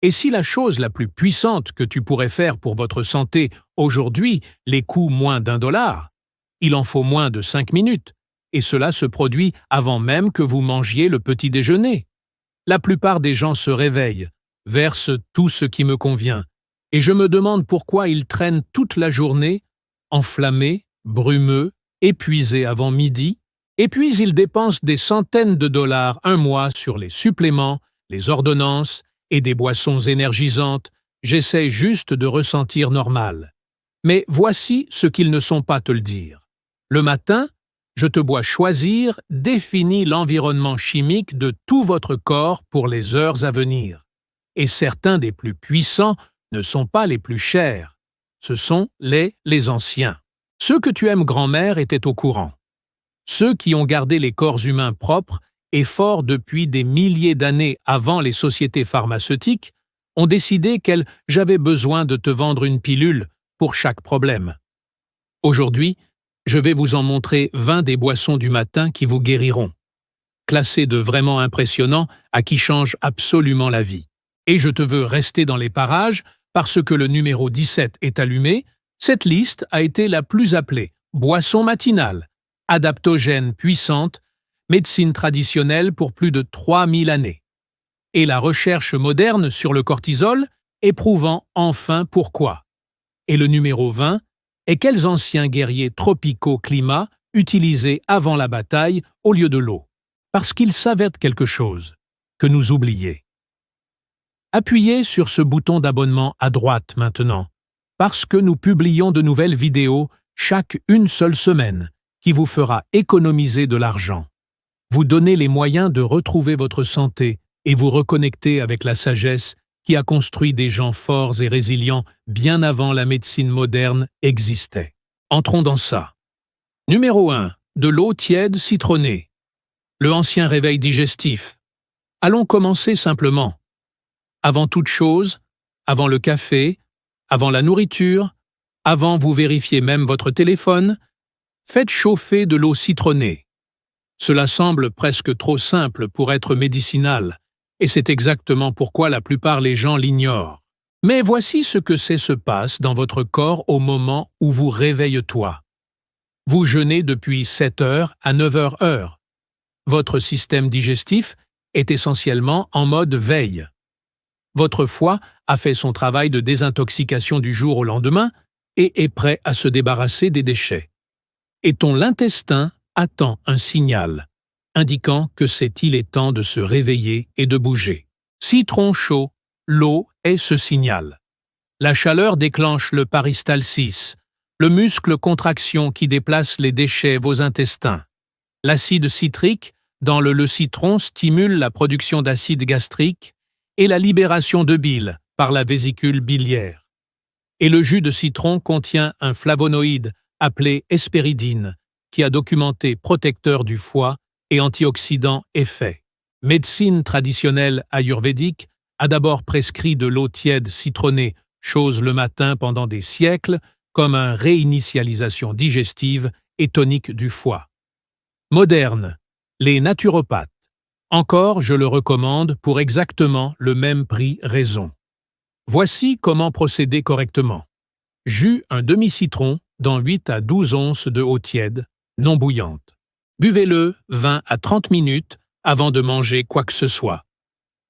Et si la chose la plus puissante que tu pourrais faire pour votre santé aujourd'hui les coûte moins d'1 $, il en faut moins de 5 minutes, et cela se produit avant même que vous mangiez le petit déjeuner. La plupart des gens se réveillent, versent tout ce qui me convient, et je me demande pourquoi ils traînent toute la journée, enflammés, brumeux, épuisés avant midi, et puis ils dépensent des centaines de dollars un mois sur les suppléments, les ordonnances et des boissons énergisantes. J'essaie juste de ressentir normal. Mais voici ce qu'ils ne sont pas te le dire. Le matin, je te vois choisir, définis l'environnement chimique de tout votre corps pour les heures à venir. Et certains des plus puissants ne sont pas les plus chers. Ce sont les anciens. Ceux que tu aimes grand-mère étaient au courant. Ceux qui ont gardé les corps humains propres et forts depuis des milliers d'années avant les sociétés pharmaceutiques ont décidé qu'elles avaient besoin de te vendre une pilule pour chaque problème. Aujourd'hui, je vais vous en montrer 20 des boissons du matin qui vous guériront, classées de vraiment impressionnants à qui changent absolument la vie. Et je te veux rester dans les parages parce que le numéro 17 est allumé. Cette liste a été la plus appelée boisson matinale, adaptogène puissante, médecine traditionnelle pour plus de 3000 années. Et la recherche moderne sur le cortisol éprouvant enfin pourquoi. Et le numéro 20 est quels anciens guerriers tropicaux climat utilisés avant la bataille au lieu de l'eau, parce qu'ils savaient quelque chose que nous oublions. Appuyez sur ce bouton d'abonnement à droite maintenant, parce que nous publions de nouvelles vidéos chaque une seule semaine qui vous fera économiser de l'argent. Vous donnez les moyens de retrouver votre santé et vous reconnecter avec la sagesse qui a construit des gens forts et résilients bien avant la médecine moderne existait. Entrons dans ça. Numéro 1. De l'eau tiède citronnée. Le ancien réveil digestif. Allons commencer simplement. Avant toute chose, avant le café, avant la nourriture, avant vous vérifiez même votre téléphone, faites chauffer de l'eau citronnée. Cela semble presque trop simple pour être médicinal, et c'est exactement pourquoi la plupart des gens l'ignorent. Mais voici ce que se passe dans votre corps au moment où vous réveillez-toi. Vous jeûnez depuis 7 heures à 9 heures. Votre système digestif est essentiellement en mode veille. Votre foie a fait son travail de désintoxication du jour au lendemain et est prêt à se débarrasser des déchets. Et ton intestin attend un signal, indiquant que il est temps de se réveiller et de bouger. Citron chaud, l'eau est ce signal. La chaleur déclenche le péristalsis, le muscle contraction qui déplace les déchets vos intestins. L'acide citrique dans le citron stimule la production d'acide gastrique et la libération de bile par la vésicule biliaire. Et le jus de citron contient un flavonoïde appelé hespéridine, qui a documenté protecteur du foie et antioxydant effet. Médecine traditionnelle ayurvédique a d'abord prescrit de l'eau tiède citronnée, chose le matin pendant des siècles, comme une réinitialisation digestive et tonique du foie. Moderne, les naturopathes. Encore, je le recommande pour exactement le même prix raison. Voici comment procéder correctement. Jus un demi-citron dans 8 à 12 onces de eau tiède, non bouillante. Buvez-le 20 à 30 minutes avant de manger quoi que ce soit.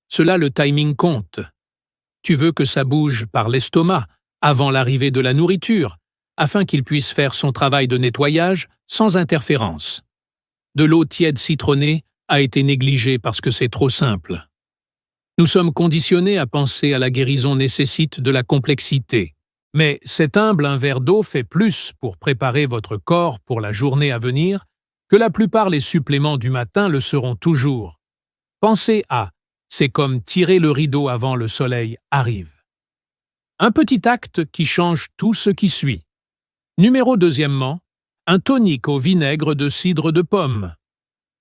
Cela, le timing compte. Tu veux que ça bouge par l'estomac avant l'arrivée de la nourriture, afin qu'il puisse faire son travail de nettoyage sans interférence. De l'eau tiède citronnée a été négligée parce que c'est trop simple. Nous sommes conditionnés à penser à la guérison nécessite de la complexité. Mais cet humble un verre d'eau fait plus pour préparer votre corps pour la journée à venir que la plupart des suppléments du matin le seront toujours. Pensez à « c'est comme tirer le rideau avant le soleil arrive ». Un petit acte qui change tout ce qui suit. Numéro 2, un tonique au vinaigre de cidre de pomme.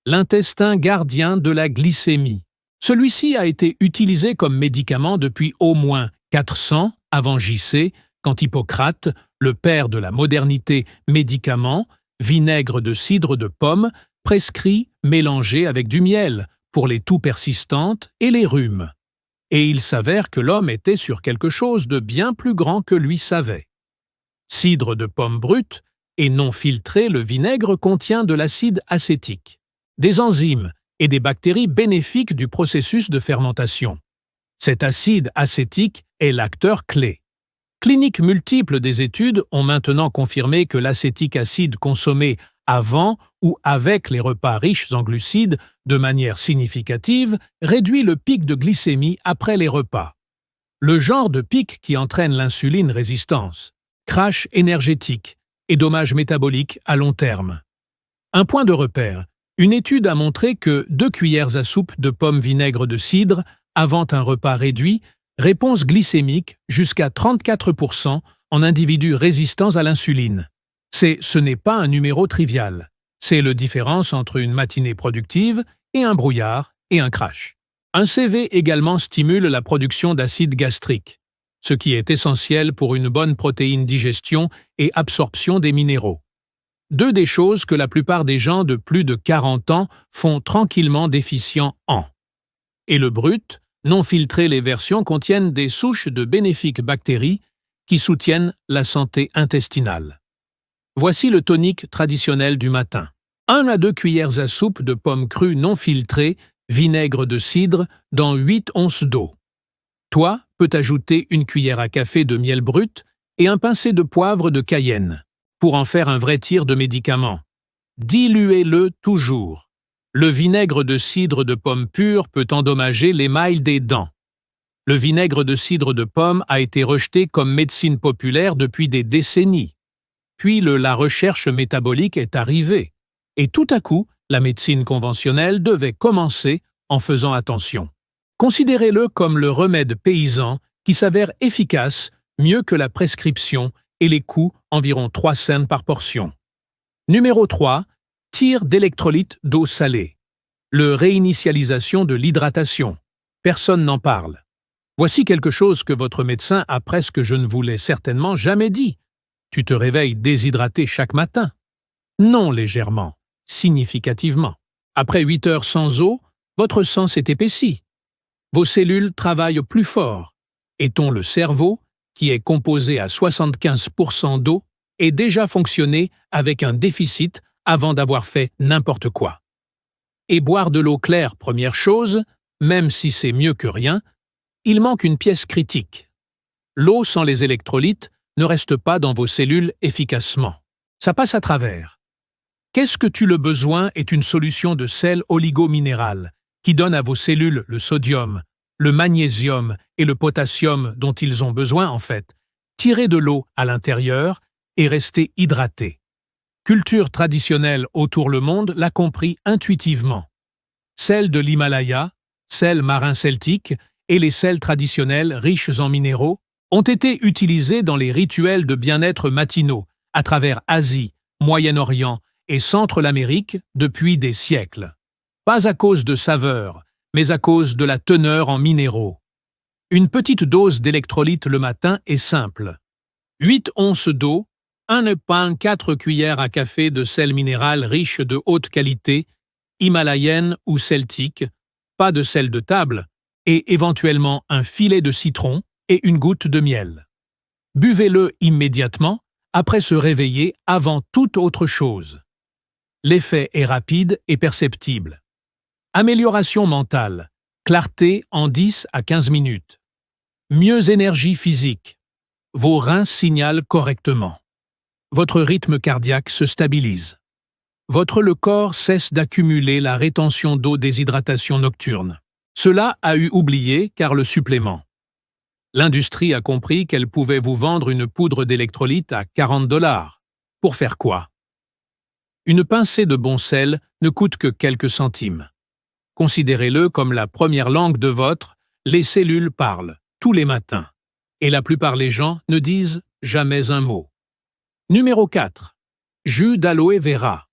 L'intestin gardien de la glycémie. Celui-ci a été utilisé comme médicament depuis au moins 400 avant JC, quand Hippocrate, le père de la modernité médicament, vinaigre de cidre de pomme, prescrit mélangé avec du miel pour les toux persistantes et les rhumes. et il s'avère que l'homme était sur quelque chose de bien plus grand que lui savait. Cidre de pomme brute et non filtré, le vinaigre contient de l'acide acétique, des enzymes et des bactéries bénéfiques du processus de fermentation. Cet acide acétique est l'acteur clé. Cliniques multiples des études ont maintenant confirmé que l'acétique acide consommé avant ou avec les repas riches en glucides de manière significative réduit le pic de glycémie après les repas. Le genre de pic qui entraîne l'insuline résistance, crash énergétique et dommages métaboliques à long terme. Un point de repère. Une étude a montré que 2 cuillères à soupe de pommes vinaigre de cidre avant un repas réduit, réponse glycémique jusqu'à 34% en individus résistants à l'insuline. Ce n'est pas un numéro trivial. C'est la différence entre une matinée productive et un brouillard et un crash. Un CV également stimule la production d'acide gastrique, ce qui est essentiel pour une bonne protéine digestion et absorption des minéraux. 2 des choses que la plupart des gens de plus de 40 ans font tranquillement déficients en. Et le brut, non filtré, les versions contiennent des souches de bénéfiques bactéries qui soutiennent la santé intestinale. Voici le tonique traditionnel du matin. 1 à 2 cuillères à soupe de pommes crues non filtrées, vinaigre de cidre, dans 8 onces d'eau. Toi, peux ajouter 1 cuillère à café de miel brut et un pincé de poivre de Cayenne, pour en faire un vrai tir de médicament. Diluez-le toujours. Le vinaigre de cidre de pomme pure peut endommager l'émail des dents. Le vinaigre de cidre de pomme a été rejeté comme médecine populaire depuis des décennies. Puis la recherche métabolique est arrivée. Et tout à coup, la médecine conventionnelle devait commencer en faisant attention. Considérez-le comme le remède paysan qui s'avère efficace, mieux que la prescription et les coûts environ 3 cents par portion. Numéro 3. Tir d'électrolytes d'eau salée. Le réinitialisation de l'hydratation. Personne n'en parle. Voici quelque chose que votre médecin a presque je ne vous l'ai certainement jamais dit. Tu te réveilles déshydraté chaque matin. Non légèrement, significativement. Après 8 heures sans eau, votre sang s'est épaissi. Vos cellules travaillent plus fort. Et le cerveau, qui est composé à 75% d'eau, est déjà fonctionné avec un déficit avant d'avoir fait n'importe quoi. Et boire de l'eau claire, première chose, même si c'est mieux que rien, il manque une pièce critique. L'eau sans les électrolytes ne reste pas dans vos cellules efficacement. Ça passe à travers. Qu'est-ce que tu le besoin est une solution de sel oligominéral qui donne à vos cellules le sodium, le magnésium et le potassium dont ils ont besoin en fait. Tirez de l'eau à l'intérieur et restez hydratés. Culture traditionnelle autour le monde l'a compris intuitivement. Celle de l'Himalaya, sel marin celtique et les sels traditionnels riches en minéraux ont été utilisés dans les rituels de bien-être matinaux à travers Asie, Moyen-Orient et Centre-l'Amérique depuis des siècles. Pas à cause de saveur, mais à cause de la teneur en minéraux. Une petite dose d'électrolytes le matin est simple. 8 onces d'eau, 1 pain, 4 cuillères à café de sel minéral riche de haute qualité, himalayenne ou celtique, pas de sel de table, et éventuellement un filet de citron et une goutte de miel. Buvez-le immédiatement, après se réveiller avant toute autre chose. L'effet est rapide et perceptible. Amélioration mentale, clarté en 10 à 15 minutes. Mieux énergie physique. Vos reins signalent correctement. Votre rythme cardiaque se stabilise. Le corps cesse d'accumuler la rétention d'eau déshydratation nocturne. Cela a eu oublié car le supplément. L'industrie a compris qu'elle pouvait vous vendre une poudre d'électrolyte à 40 $. Pour faire quoi? Une pincée de bon sel ne coûte que quelques centimes. Considérez-le comme la première langue de les cellules parlent, tous les matins. Et la plupart des gens ne disent jamais un mot. Numéro 4. Jus d'aloe vera.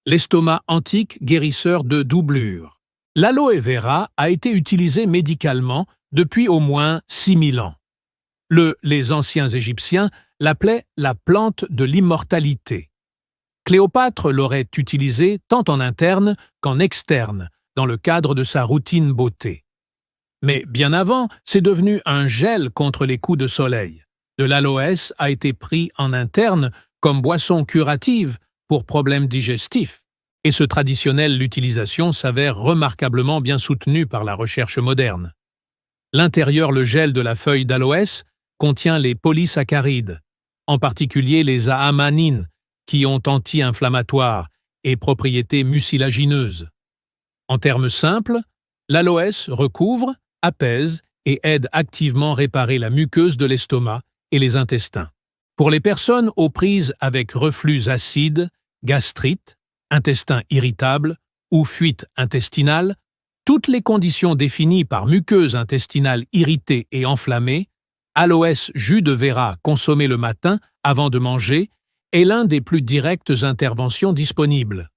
L'estomac antique guérisseur de doublure. L'aloe vera a été utilisé médicalement depuis au moins 6000 ans. Les anciens Égyptiens l'appelaient la plante de l'immortalité. Cléopâtre l'aurait utilisé tant en interne qu'en externe, dans le cadre de sa routine beauté. Mais bien avant, c'est devenu un gel contre les coups de soleil. De l'aloès a été pris en interne comme boisson curative pour problèmes digestifs. Et ce traditionnel utilisation s'avère remarquablement bien soutenu par la recherche moderne. L'intérieur, le gel de la feuille d'aloès contient les polysaccharides, en particulier les amanines, qui ont anti-inflammatoires et propriétés mucilagineuses. En termes simples, l'aloès recouvre, apaise et aide activement à réparer la muqueuse de l'estomac et les intestins. Pour les personnes aux prises avec reflux acide, gastrite, intestin irritable ou fuite intestinale, toutes les conditions définies par muqueuse intestinale irritée et enflammée, aloès jus de vera consommé le matin avant de manger est l'un des plus directes interventions disponibles.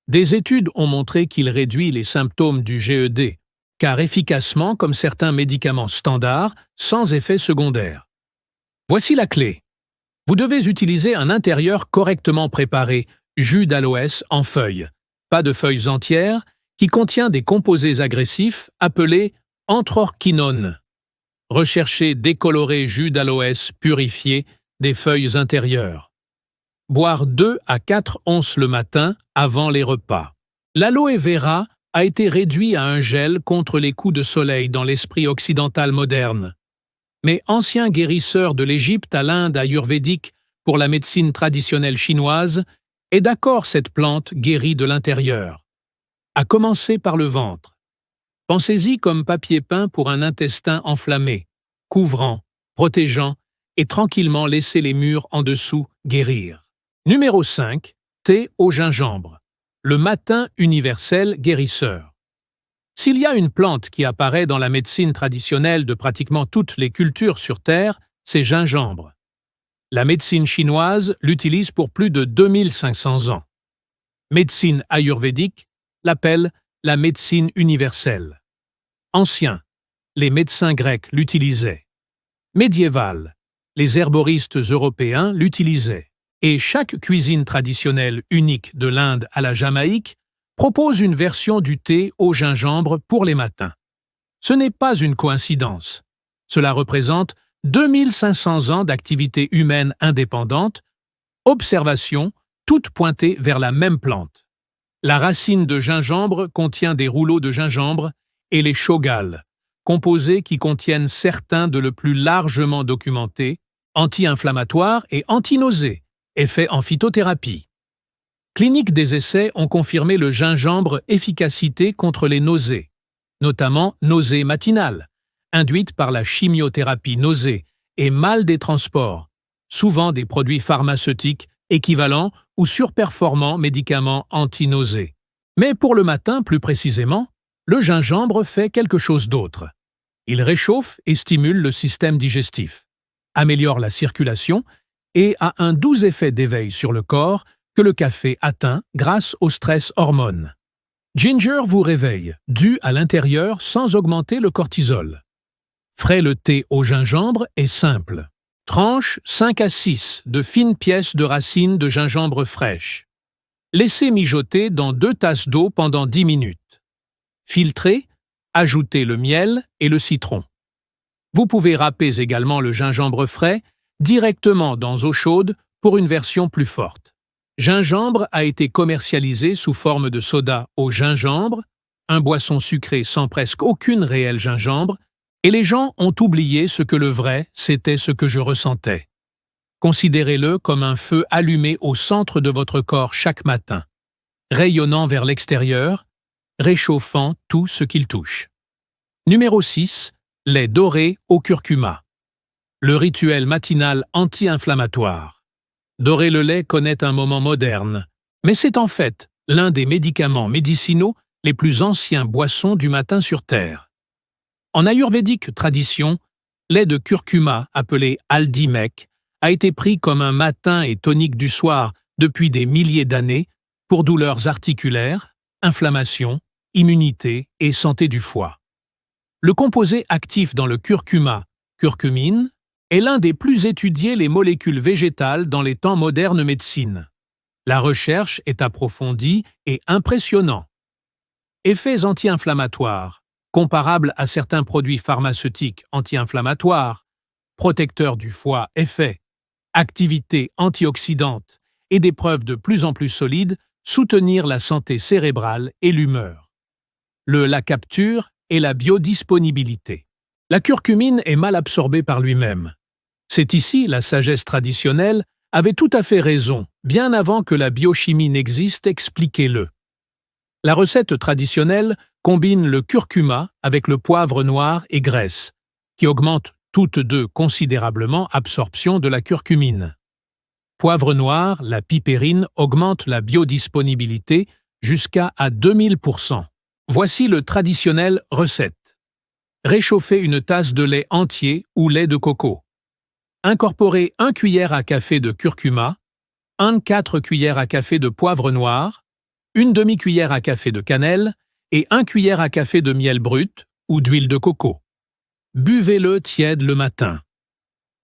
Des études ont montré qu'il réduit les symptômes du GED, car efficacement comme certains médicaments standards, sans effet secondaire. Voici la clé. Vous devez utiliser un intérieur correctement préparé, jus d'aloès en feuilles, pas de feuilles entières, qui contient des composés agressifs appelés anthrorquinones. Recherchez décoloré jus d'aloès purifié des feuilles intérieures. Boire 2 à 4 onces le matin avant les repas. L'aloe vera a été réduit à un gel contre les coups de soleil dans l'esprit occidental moderne. Mais ancien guérisseur de l'Égypte à l'Inde ayurvédique pour la médecine traditionnelle chinoise est d'accord, cette plante guérit de l'intérieur. À commencer par le ventre. Pensez-y comme papier peint pour un intestin enflammé, couvrant, protégeant et tranquillement laisser les murs en dessous guérir. Numéro 5. Thé au gingembre. Le matin universel guérisseur. S'il y a une plante qui apparaît dans la médecine traditionnelle de pratiquement toutes les cultures sur Terre, c'est gingembre. La médecine chinoise l'utilise pour plus de 2500 ans. Médecine ayurvédique l'appelle la médecine universelle. Ancien, les médecins grecs l'utilisaient. Médiéval, les herboristes européens l'utilisaient. Et chaque cuisine traditionnelle unique de l'Inde à la Jamaïque propose une version du thé au gingembre pour les matins. Ce n'est pas une coïncidence. Cela représente 2500 ans d'activité humaine indépendante, observations toutes pointées vers la même plante. La racine de gingembre contient des rouleaux de gingembre et les shogals, composés qui contiennent certains de le plus largement documentés, anti-inflammatoires et anti-nausées, effets en phytothérapie. Cliniques des essais ont confirmé le gingembre efficacité contre les nausées, notamment nausées matinales, induites par la chimiothérapie nausée et mal des transports, souvent des produits pharmaceutiques équivalents ou surperformants médicaments anti-nausées. Mais pour le matin, plus précisément, le gingembre fait quelque chose d'autre. Il réchauffe et stimule le système digestif, améliore la circulation et a un doux effet d'éveil sur le corps que le café atteint grâce au stress hormone. Ginger vous réveille, dû à l'intérieur sans augmenter le cortisol. Frais le thé au gingembre est simple. Tranche 5 à 6 de fines pièces de racines de gingembre fraîches. Laissez mijoter dans 2 tasses d'eau pendant 10 minutes. Filtrez, ajoutez le miel et le citron. Vous pouvez râper également le gingembre frais directement dans eau chaude pour une version plus forte. Gingembre a été commercialisé sous forme de soda au gingembre, un boisson sucré sans presque aucune réelle gingembre, et les gens ont oublié ce que le vrai, c'était ce que je ressentais. Considérez-le comme un feu allumé au centre de votre corps chaque matin, rayonnant vers l'extérieur, réchauffant tout ce qu'il touche. Numéro 6. Lait doré au curcuma. Le rituel matinal anti-inflammatoire. Dorer le lait connaît un moment moderne, mais c'est en fait l'un des médicaments médicinaux les plus anciens boissons du matin sur Terre. En ayurvédique tradition, lait de curcuma, appelé haldi-mek, a été pris comme un matin et tonique du soir depuis des milliers d'années pour douleurs articulaires, inflammation, immunité et santé du foie. Le composé actif dans le curcuma, curcumine, est l'un des plus étudiés les molécules végétales dans les temps modernes médecine. La recherche est approfondie et impressionnante. Effets anti-inflammatoires. comparable à certains produits pharmaceutiques anti-inflammatoires, protecteurs du foie effet, activité antioxydante et des preuves de plus en plus solides soutenir la santé cérébrale et l'humeur. La capture et la biodisponibilité. La curcumine est mal absorbée par lui-même. C'est ici la sagesse traditionnelle avait tout à fait raison, bien avant que la biochimie n'existe, expliquez-le. La recette traditionnelle combine le curcuma avec le poivre noir et graisse, qui augmentent toutes deux considérablement l'absorption de la curcumine. Poivre noir, la pipérine augmente la biodisponibilité jusqu'à 2000%. Voici le traditionnel recette. Réchauffez une tasse de lait entier ou lait de coco. Incorporez 1 cuillère à café de curcuma, 4 cuillères à café de poivre noir, 1 demi-cuillère à café de cannelle et 1 cuillère à café de miel brut ou d'huile de coco. Buvez-le tiède le matin.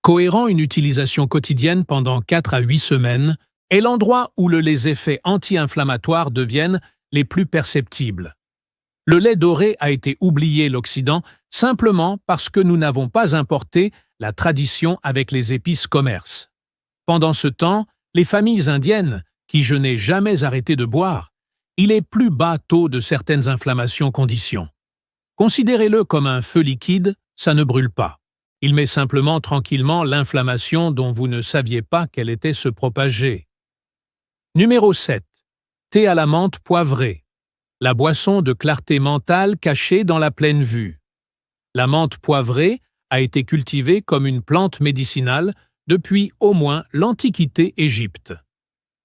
Cohérent une utilisation quotidienne pendant 4 à 8 semaines est l'endroit où les effets anti-inflammatoires deviennent les plus perceptibles. Le lait doré a été oublié l'Occident simplement parce que nous n'avons pas importé la tradition avec les épices commerce. Pendant ce temps, les familles indiennes, qui je n'ai jamais arrêté de boire, il est plus bas taux de certaines inflammations conditions. Considérez-le comme un feu liquide, ça ne brûle pas. Il met simplement tranquillement l'inflammation dont vous ne saviez pas qu'elle était se propager. Numéro 7. Thé à la menthe poivrée. La boisson de clarté mentale cachée dans la pleine vue. La menthe poivrée a été cultivée comme une plante médicinale depuis au moins l'Antiquité Égypte.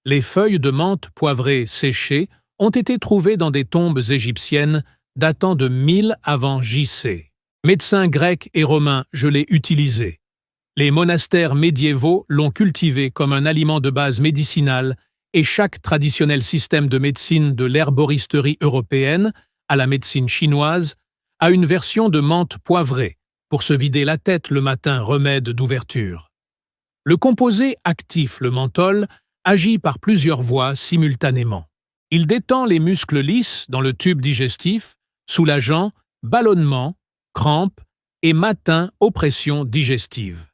Les feuilles de menthe poivrée séchées ont été trouvées dans des tombes égyptiennes datant de 1000 avant J.C. Médecins grecs et romains, je l'ai utilisé. Les monastères médiévaux l'ont cultivé comme un aliment de base médicinale et chaque traditionnel système de médecine de l'herboristerie européenne à la médecine chinoise a une version de menthe poivrée pour se vider la tête le matin, remède d'ouverture. Le composé actif, le menthol, agit par plusieurs voies simultanément. Il détend les muscles lisses dans le tube digestif, soulageant ballonnement, crampes et matin oppression digestive.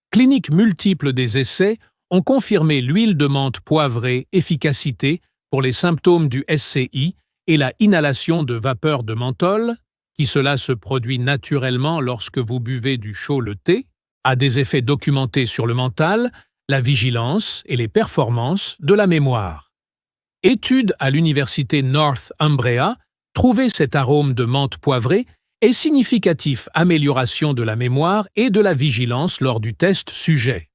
Cliniques multiples des essais ont confirmé l'huile de menthe poivrée efficacité pour les symptômes du SCI et la inhalation de vapeur de menthol, qui cela se produit naturellement lorsque vous buvez du chaud le thé, a des effets documentés sur le mental, la vigilance et les performances de la mémoire. Étude à l'université Northumbria, trouver cet arôme de menthe poivrée est significatif amélioration de la mémoire et de la vigilance lors du test sujet.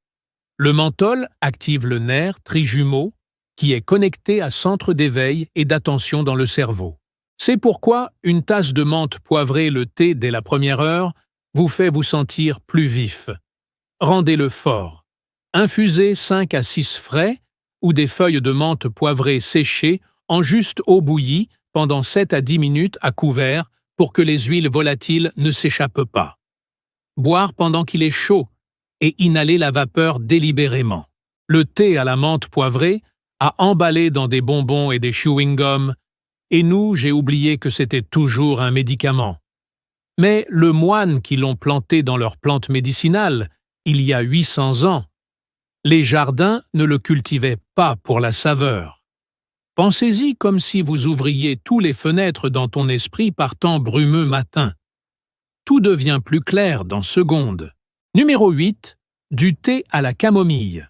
Le menthol active le nerf trijumeau qui est connecté à centre d'éveil et d'attention dans le cerveau. C'est pourquoi une tasse de menthe poivrée le thé dès la première heure vous fait vous sentir plus vif. Rendez-le fort. Infusez 5 à 6 frais ou des feuilles de menthe poivrée séchées en juste eau bouillie pendant 7 à 10 minutes à couvert pour que les huiles volatiles ne s'échappent pas. Boire pendant qu'il est chaud et inhaler la vapeur délibérément. Le thé à la menthe poivrée a emballé dans des bonbons et des chewing-gums, et nous, j'ai oublié que c'était toujours un médicament. Mais le moine qui l'ont planté dans leur plante médicinale, il y a 800 ans, les jardins ne le cultivaient pas pour la saveur. Pensez-y comme si vous ouvriez tous les fenêtres dans ton esprit par temps brumeux matin. Tout devient plus clair dans secondes. Numéro 8. Du thé à la camomille.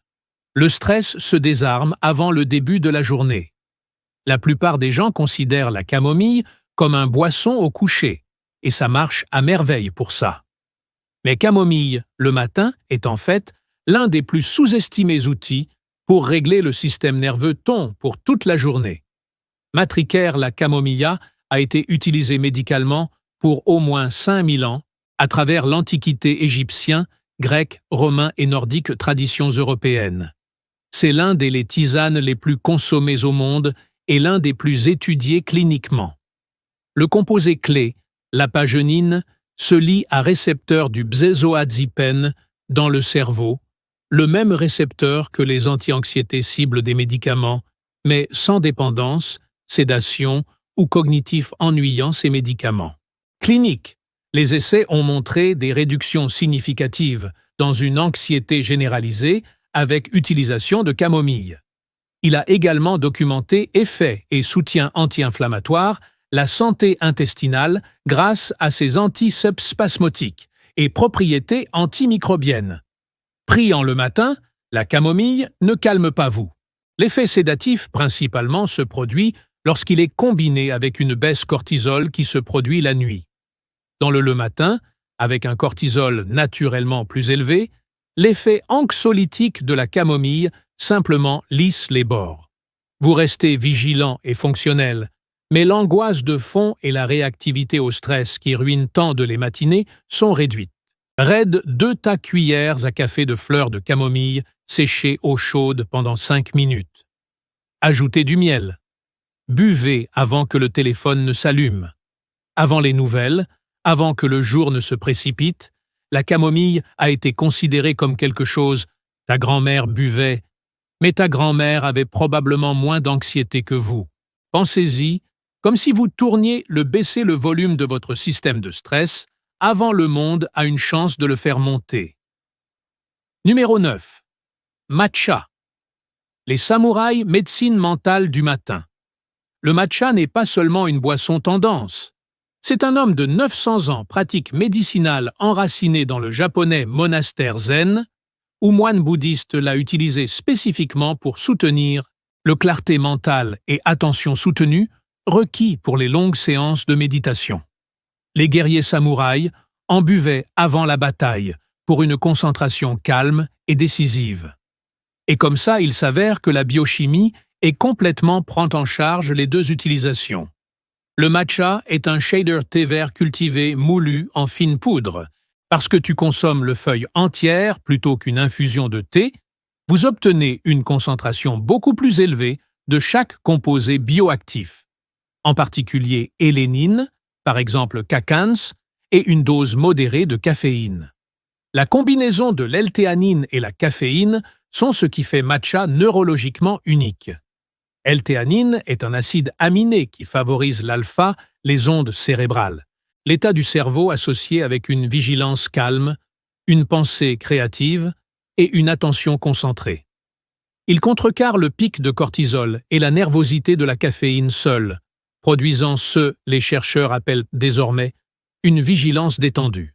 Le stress se désarme avant le début de la journée. La plupart des gens considèrent la camomille comme un boisson au coucher, et ça marche à merveille pour ça. Mais camomille, le matin, est en fait l'un des plus sous-estimés outils pour régler le système nerveux ton pour toute la journée. Matricaire la camomilla a été utilisée médicalement pour au moins 5000 ans à travers l'Antiquité égyptienne, grecque, romain et nordique traditions européennes. C'est l'un des tisanes les plus consommées au monde et l'un des plus étudiés cliniquement. Le composé clé, la pagenine, se lie à récepteur du benzodiazépine dans le cerveau, le même récepteur que les anti-anxiétés ciblent des médicaments, mais sans dépendance, sédation ou cognitif ennuyant ces médicaments. Clinique. Les essais ont montré des réductions significatives dans une anxiété généralisée avec utilisation de camomille. Il a également documenté effets et soutien anti-inflammatoire, la santé intestinale grâce à ses antisubspasmodiques et propriétés antimicrobiennes. Pris en le matin, la camomille ne calme pas vous. L'effet sédatif principalement se produit lorsqu'il est combiné avec une baisse cortisol qui se produit la nuit. Dans le matin, avec un cortisol naturellement plus élevé, l'effet anxiolytique de la camomille simplement lisse les bords. Vous restez vigilant et fonctionnel, mais l'angoisse de fond et la réactivité au stress qui ruinent tant de les matinées sont réduites. Raide 2 tas-cuillères à café de fleurs de camomille séchées eau chaude pendant 5 minutes. Ajoutez du miel. Buvez avant que le téléphone ne s'allume. Avant les nouvelles, avant que le jour ne se précipite, la camomille a été considérée comme quelque chose. Ta grand-mère buvait, mais ta grand-mère avait probablement moins d'anxiété que vous. Pensez-y, comme si vous tourniez baisser le volume de votre système de stress avant le monde a une chance de le faire monter. Numéro 9. Matcha. Les samouraïs médecine mentale du matin. Le matcha n'est pas seulement une boisson tendance. C'est un homme de 900 ans pratique médicinale enraciné dans le japonais monastère zen, où moine bouddhiste l'a utilisé spécifiquement pour soutenir le clarté mentale et attention soutenue requis pour les longues séances de méditation. Les guerriers samouraïs en buvaient avant la bataille pour une concentration calme et décisive. Et comme ça, il s'avère que la biochimie prend en charge les deux utilisations. Le matcha est un shader thé vert cultivé moulu en fine poudre. Parce que tu consommes le feuille entière plutôt qu'une infusion de thé, vous obtenez une concentration beaucoup plus élevée de chaque composé bioactif, en particulier hélénine, par exemple cacans, et une dose modérée de caféine. La combinaison de l'L-théanine et la caféine sont ce qui fait matcha neurologiquement unique. L-théanine est un acide aminé qui favorise l'alpha, les ondes cérébrales, l'état du cerveau associé avec une vigilance calme, une pensée créative et une attention concentrée. Il contrecarre le pic de cortisol et la nervosité de la caféine seule, produisant les chercheurs appellent désormais une vigilance détendue.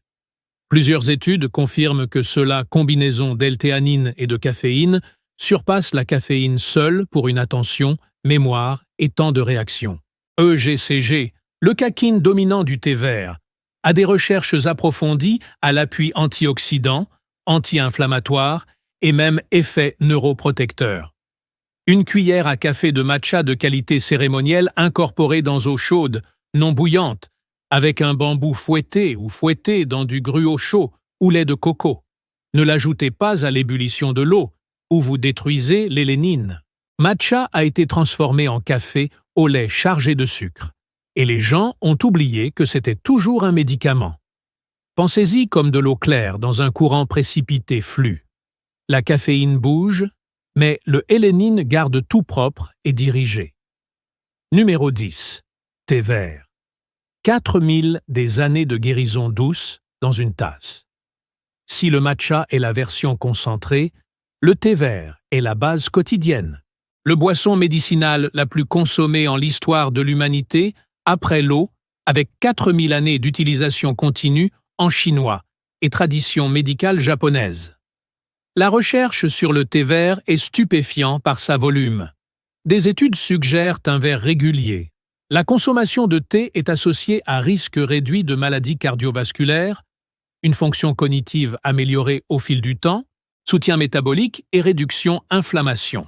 Plusieurs études confirment que cela, combinaison d'L-théanine et de caféine, surpasse la caféine seule pour une attention, mémoire et temps de réaction. EGCG, le caquine dominant du thé vert, a des recherches approfondies à l'appui antioxydant, anti-inflammatoire et même effet neuroprotecteur. Une cuillère à café de matcha de qualité cérémonielle incorporée dans eau chaude, non bouillante, avec un bambou fouetté ou fouetté dans du gruau chaud ou lait de coco. Ne l'ajoutez pas à l'ébullition de l'eau, où vous détruisez l'hélénine. Matcha a été transformé en café au lait chargé de sucre, et les gens ont oublié que c'était toujours un médicament. Pensez-y comme de l'eau claire dans un courant précipité flux. La caféine bouge, mais le hélénine garde tout propre et dirigé. Numéro 10. Thé vert. 4000 des années de guérison douce dans une tasse. Si le matcha est la version concentrée, le thé vert est la base quotidienne. Le boisson médicinale la plus consommée en l'histoire de l'humanité, après l'eau, avec 4000 années d'utilisation continue en chinois et tradition médicale japonaise. La recherche sur le thé vert est stupéfiant par sa volume. Des études suggèrent un verre régulier. La consommation de thé est associée à risque réduit de maladies cardiovasculaires, une fonction cognitive améliorée au fil du temps, soutien métabolique et réduction inflammation.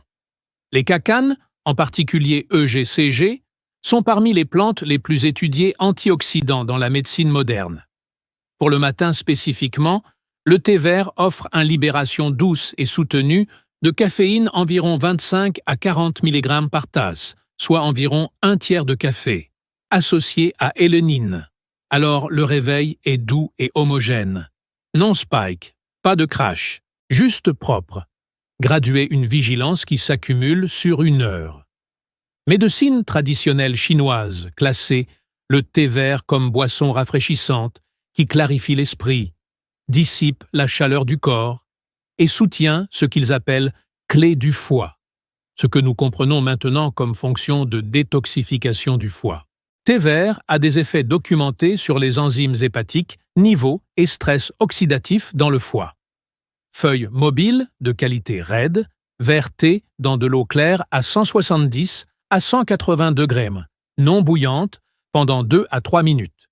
Les cacanes, en particulier EGCG, sont parmi les plantes les plus étudiées antioxydants dans la médecine moderne. Pour le matin spécifiquement, le thé vert offre une libération douce et soutenue de caféine environ 25 à 40 mg par tasse, soit environ un tiers de café, associé à hélénine. Alors le réveil est doux et homogène. Non spike, pas de crash, juste propre. Graduer une vigilance qui s'accumule sur 1 heure. Médecine traditionnelle chinoise classée le thé vert comme boisson rafraîchissante qui clarifie l'esprit, dissipe la chaleur du corps et soutient ce qu'ils appellent « clé du foie », ce que nous comprenons maintenant comme fonction de détoxification du foie. Thé vert a des effets documentés sur les enzymes hépatiques, niveau et stress oxydatif dans le foie. Feuilles mobiles de qualité raide, vert thé dans de l'eau claire à 170 à 180 degrés, non bouillante, pendant 2 à 3 minutes.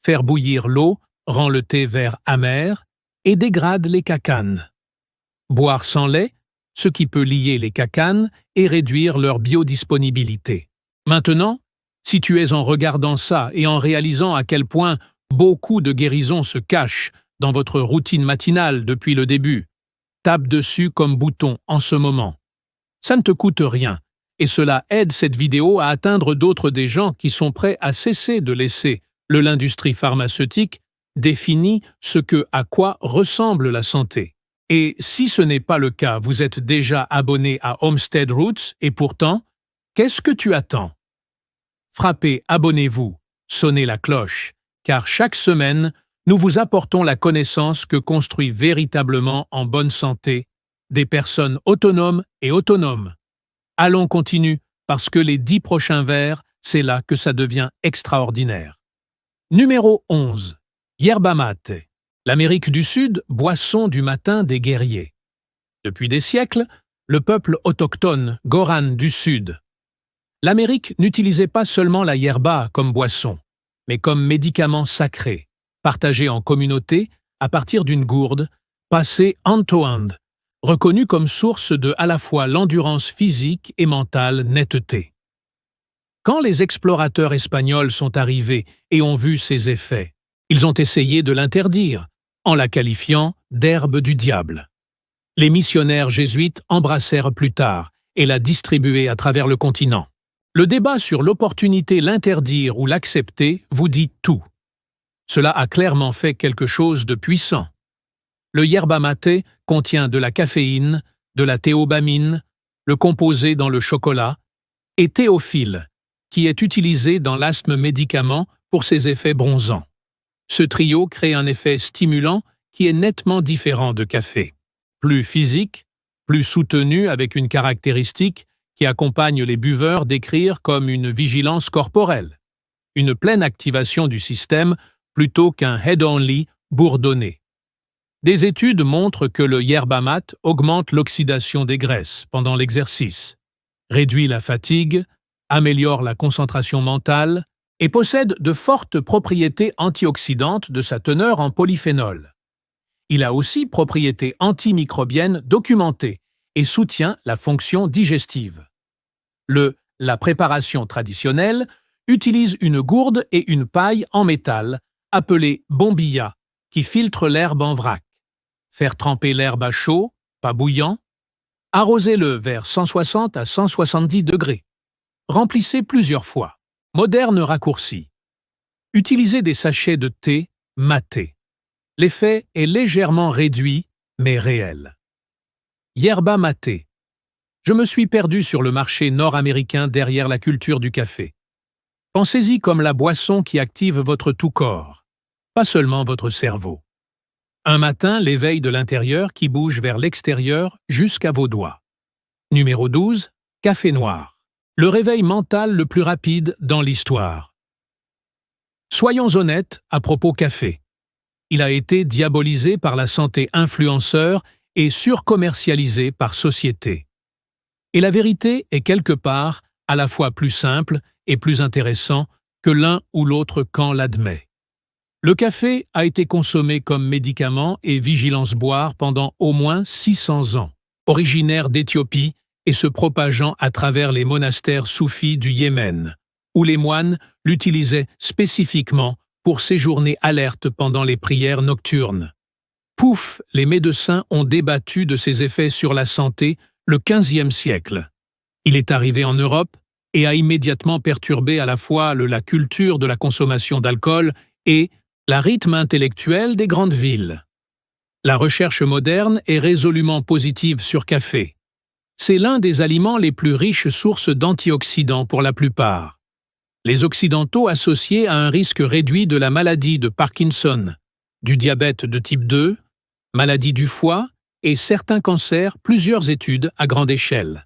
Faire bouillir l'eau rend le thé vert amer et dégrade les cacanes. Boire sans lait, ce qui peut lier les cacanes et réduire leur biodisponibilité. Maintenant, si tu es en regardant ça et en réalisant à quel point beaucoup de guérisons se cachent dans votre routine matinale depuis le début, tape dessus comme bouton en ce moment. Ça ne te coûte rien, et cela aide cette vidéo à atteindre d'autres des gens qui sont prêts à cesser de laisser l'industrie pharmaceutique définir à quoi ressemble la santé. Et si ce n'est pas le cas, vous êtes déjà abonné à Homestead Roots et pourtant, qu'est-ce que tu attends? Frappez abonnez-vous, sonnez la cloche, car chaque semaine, nous vous apportons la connaissance que construit véritablement en bonne santé des personnes autonomes et autonomes. Allons continue, parce que les 10 prochains vers, c'est là que ça devient extraordinaire. Numéro 11. Yerba mate. L'Amérique du Sud, boisson du matin des guerriers. Depuis des siècles, le peuple autochtone Goran du Sud. L'Amérique n'utilisait pas seulement la yerba comme boisson, mais comme médicament sacré, partagé en communauté à partir d'une gourde, passée hand-to-hand, reconnue comme source de à la fois l'endurance physique et mentale netteté. Quand les explorateurs espagnols sont arrivés et ont vu ses effets, ils ont essayé de l'interdire, en la qualifiant d'herbe du diable. Les missionnaires jésuites embrassèrent plus tard et la distribuaient à travers le continent. Le débat sur l'opportunité l'interdire ou l'accepter vous dit tout. Cela a clairement fait quelque chose de puissant. Le yerba mate contient de la caféine, de la théobamine, le composé dans le chocolat, et théophile, qui est utilisé dans l'asthme médicament pour ses effets bronzants. Ce trio crée un effet stimulant qui est nettement différent de café. Plus physique, plus soutenu avec une caractéristique qui accompagne les buveurs décrire comme une vigilance corporelle, une pleine activation du système plutôt qu'un head-only bourdonné. Des études montrent que le yerba mate augmente l'oxydation des graisses pendant l'exercice, réduit la fatigue, améliore la concentration mentale et possède de fortes propriétés antioxydantes de sa teneur en polyphénol. Il a aussi propriétés antimicrobiennes documentées et soutient la fonction digestive. La préparation traditionnelle utilise une gourde et une paille en métal, appelée bombilla, qui filtre l'herbe en vrac. Faire tremper l'herbe à chaud, pas bouillant. Arrosez-le vers 160 à 170 degrés. Remplissez plusieurs fois. Moderne raccourci. Utilisez des sachets de thé maté. L'effet est légèrement réduit, mais réel. Yerba maté. Je me suis perdu sur le marché nord-américain derrière la culture du café. Pensez-y comme la boisson qui active votre tout corps, pas seulement votre cerveau. Un matin, l'éveil de l'intérieur qui bouge vers l'extérieur jusqu'à vos doigts. Numéro 12. Café noir. Le réveil mental le plus rapide dans l'histoire. Soyons honnêtes à propos café. Il a été diabolisé par la santé influenceur et surcommercialisé par société. Et la vérité est quelque part à la fois plus simple et plus intéressant que l'un ou l'autre camp l'admet. Le café a été consommé comme médicament et vigilance boire pendant au moins 600 ans, originaire d'Éthiopie et se propageant à travers les monastères soufis du Yémen, où les moines l'utilisaient spécifiquement pour séjourner alerte pendant les prières nocturnes. Pouf, les médecins ont débattu de ses effets sur la santé le XVe siècle. Il est arrivé en Europe et a immédiatement perturbé à la fois la culture de la consommation d'alcool et la rythme intellectuel des grandes villes. La recherche moderne est résolument positive sur café. C'est l'un des aliments les plus riches sources d'antioxydants pour la plupart. Les Occidentaux associaient à un risque réduit de la maladie de Parkinson, du diabète de type 2, maladie du foie et certains cancers plusieurs études à grande échelle.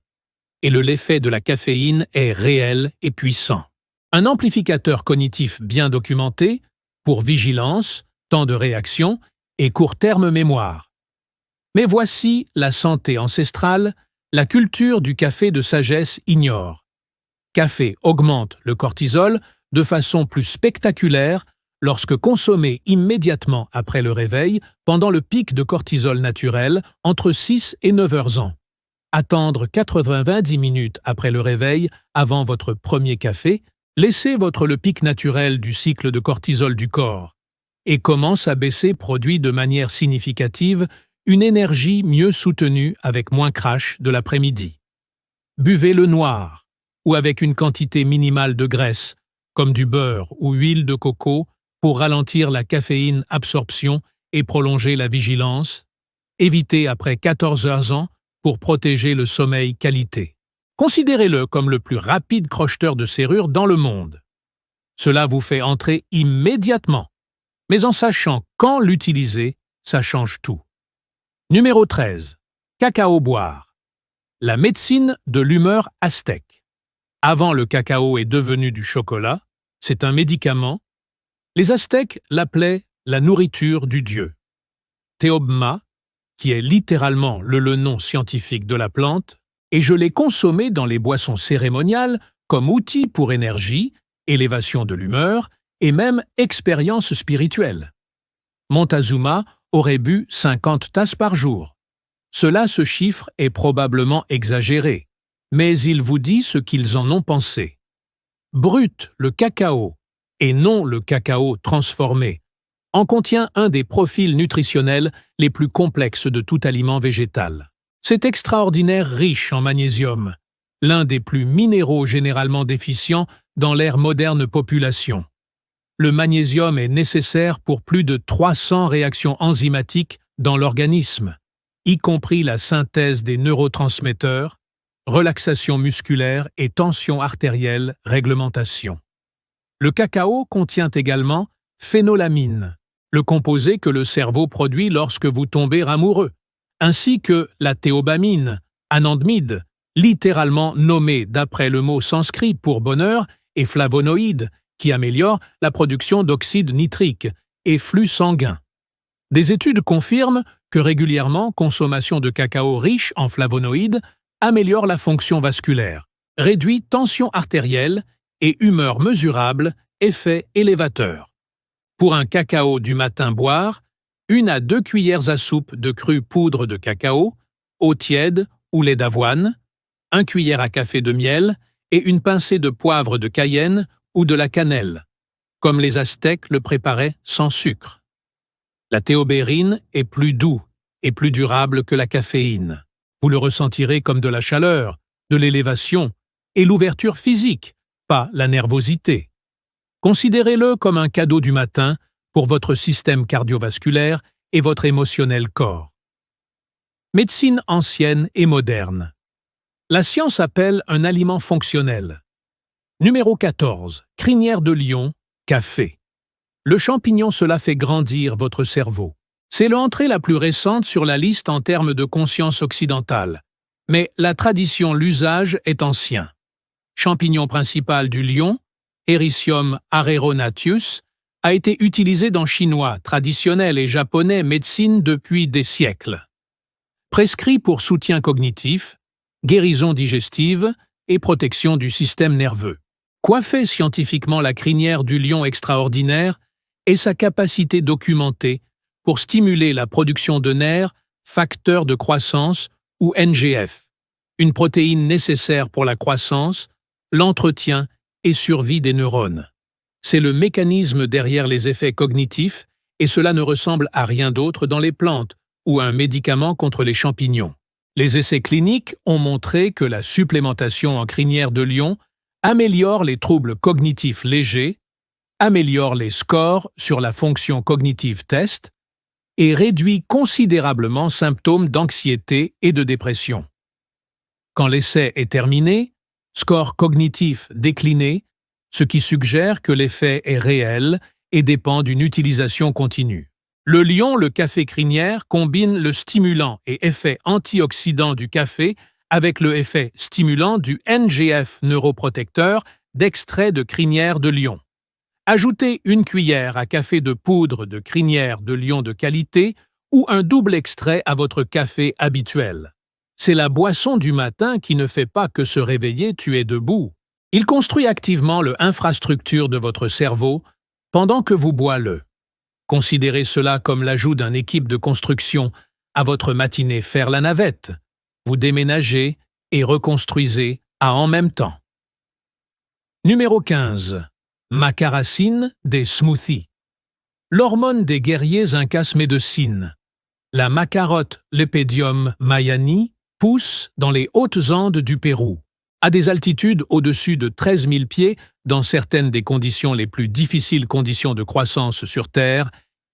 Et l'effet de la caféine est réel et puissant. Un amplificateur cognitif bien documenté pour vigilance, temps de réaction et court terme mémoire. Mais voici la santé ancestrale, la culture du café de sagesse ignore. Café augmente le cortisol de façon plus spectaculaire lorsque consommé immédiatement après le réveil pendant le pic de cortisol naturel entre 6 et 9 heures ans. Attendre 90 minutes après le réveil avant votre premier café, laissez le pic naturel du cycle de cortisol du corps et commence à baisser produit de manière significative une énergie mieux soutenue avec moins crash de l'après-midi. Buvez le noir ou avec une quantité minimale de graisse, comme du beurre ou huile de coco, pour ralentir la caféine absorption et prolonger la vigilance. Évitez après 14 heures ans pour protéger le sommeil qualité. Considérez-le comme le plus rapide crocheteur de serrure dans le monde. Cela vous fait entrer immédiatement, mais en sachant quand l'utiliser, ça change tout. Numéro 13. Cacao boire. La médecine de l'humeur aztèque. Avant le cacao est devenu du chocolat, c'est un médicament. Les Aztèques l'appelaient la nourriture du dieu. Teobma, qui est littéralement le nom scientifique de la plante, et je l'ai consommé dans les boissons cérémoniales comme outil pour énergie, élévation de l'humeur et même expérience spirituelle. Montezuma aurait bu 50 tasses par jour. Ce chiffre est probablement exagéré, mais il vous dit ce qu'ils en ont pensé. Brut, le cacao, et non le cacao transformé, en contient un des profils nutritionnels les plus complexes de tout aliment végétal. C'est extraordinaire riche en magnésium, l'un des plus minéraux généralement déficients dans l'ère moderne population. Le magnésium est nécessaire pour plus de 300 réactions enzymatiques dans l'organisme, y compris la synthèse des neurotransmetteurs, relaxation musculaire et tension artérielle, réglementation. Le cacao contient également phénolamine, le composé que le cerveau produit lorsque vous tombez amoureux, ainsi que la théobamine, anandamide, littéralement nommée d'après le mot sanskrit pour bonheur, et flavonoïde, qui améliore la production d'oxyde nitrique et flux sanguin. Des études confirment que régulièrement consommation de cacao riche en flavonoïdes améliore la fonction vasculaire, réduit tension artérielle et humeur mesurable, effet élévateur. Pour un cacao du matin boire, 1 à 2 cuillères à soupe de crue poudre de cacao, eau tiède ou lait d'avoine, 1 cuillère à café de miel et une pincée de poivre de cayenne ou de la cannelle, comme les Aztèques le préparaient sans sucre. La théobérine est plus doux et plus durable que la caféine. Vous le ressentirez comme de la chaleur, de l'élévation et l'ouverture physique, pas la nervosité. Considérez-le comme un cadeau du matin pour votre système cardiovasculaire et votre émotionnel corps. Médecine ancienne et moderne. La science appelle un aliment fonctionnel. Numéro 14. Crinière de lion, café. Le champignon cela fait grandir votre cerveau. C'est l'entrée la plus récente sur la liste en termes de conscience occidentale. Mais la tradition, l'usage est ancien. Champignon principal du lion, Hericium areronatius, a été utilisé dans chinois, traditionnel et japonais médecine depuis des siècles. Prescrit pour soutien cognitif, guérison digestive et protection du système nerveux. Quoi fait scientifiquement la crinière du lion extraordinaire est sa capacité documentée pour stimuler la production de nerfs, facteurs de croissance ou NGF, une protéine nécessaire pour la croissance, l'entretien et survie des neurones. C'est le mécanisme derrière les effets cognitifs et cela ne ressemble à rien d'autre dans les plantes ou un médicament contre les champignons. Les essais cliniques ont montré que la supplémentation en crinière de lion améliore les troubles cognitifs légers, améliore les scores sur la fonction cognitive test et réduit considérablement symptômes d'anxiété et de dépression. Quand l'essai est terminé, score cognitif décliné, ce qui suggère que l'effet est réel et dépend d'une utilisation continue. Le lion, le café crinière, combine le stimulant et effet antioxydant du café avec le effet stimulant du NGF neuroprotecteur d'extrait de crinière de lion. Ajoutez une cuillère à café de poudre de crinière de lion de qualité ou un double extrait à votre café habituel. C'est la boisson du matin qui ne fait pas que se réveiller tué debout. Il construit activement l'infrastructure de votre cerveau pendant que vous boivez. Considérez cela comme l'ajout d'une équipe de construction à votre matinée faire la navette. Vous déménagez et reconstruisez en même temps. Numéro 15. Maca-racine des smoothies. L'hormone des guerriers incas médecine. La macarotte Lepédium mayani pousse dans les hautes Andes du Pérou, à des altitudes au-dessus de 13 000 pieds dans certaines des conditions les plus difficiles conditions de croissance sur Terre,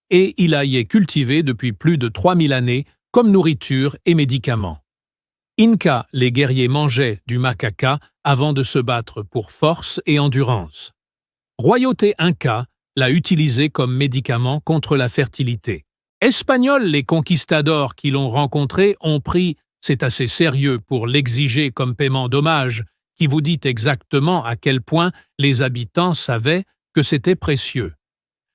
et il y est cultivé depuis plus de 3000 années comme nourriture et médicament. Inca, les guerriers mangeaient du macaca avant de se battre pour force et endurance. Royauté Inca l'a utilisé comme médicament contre la fertilité. Espagnols, les conquistadors qui l'ont rencontré ont pris « c'est assez sérieux pour l'exiger comme paiement d'hommage » qui vous dit exactement à quel point les habitants savaient que c'était précieux.